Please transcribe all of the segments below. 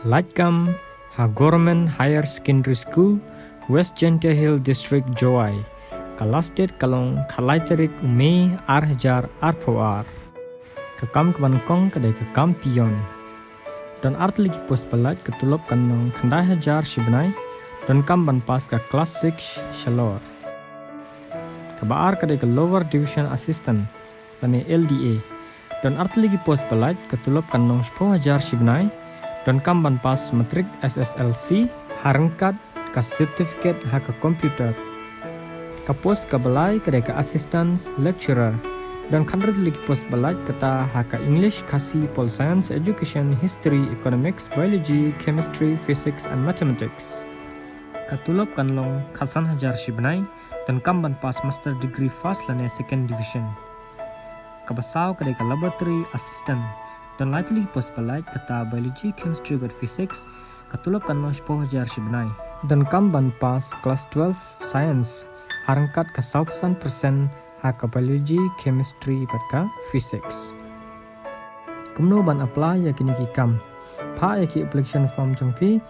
Lait ha Government Higher Secondary School, West Gentia Hill District Jowai. Kalastet kalong khalai tarik Mei Arhajar Arpoar. Kekam kebankong kedai kekam Peon. Dan artligi post pelat ketulop kanong kandai hajar shibnai dan kam banpas ke kelas 6 shalor. Kebaar kedai ke lower division assistant dan LDA. Dan artligi post pelat ketulop kanong 10 hajar shibnai dan kam banpas Matric SSLC harangkat ke certificate ha ke komputer. Kapos ke belai kedai ke assistant lecturer. Dan kanrat lagi post balaj kata haka English, kasi, Pol Science, Education, History, Economics, Biology, Chemistry, Physics and Mathematics. Katulop kanlong khasan hajar shibnai dan kamban pas master degree first lane second division. Kabasau kadai ka laboratory assistant dan likely post balaj kata Biology, Chemistry and Physics katulop kanlong 10 hajar shibnai dan kamban pas class 12 Science harangkat ka 100% haka biology, chemistry, berka physics. Kumno ban apply ya kini kikam. Pa ya ki application form jongpi.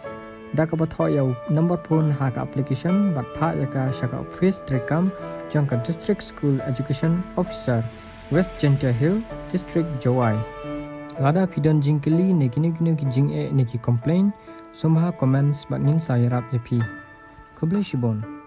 Da ka batho ya number phone haka application bat pa ya ka shaka office trekam jong ka district school education officer West Gentia Hill District Jowai. Lada pidan jingkeli ne kini ki jing e ne ki complain sumha comments bat ngin saya rap ya pi. Kublai shibon.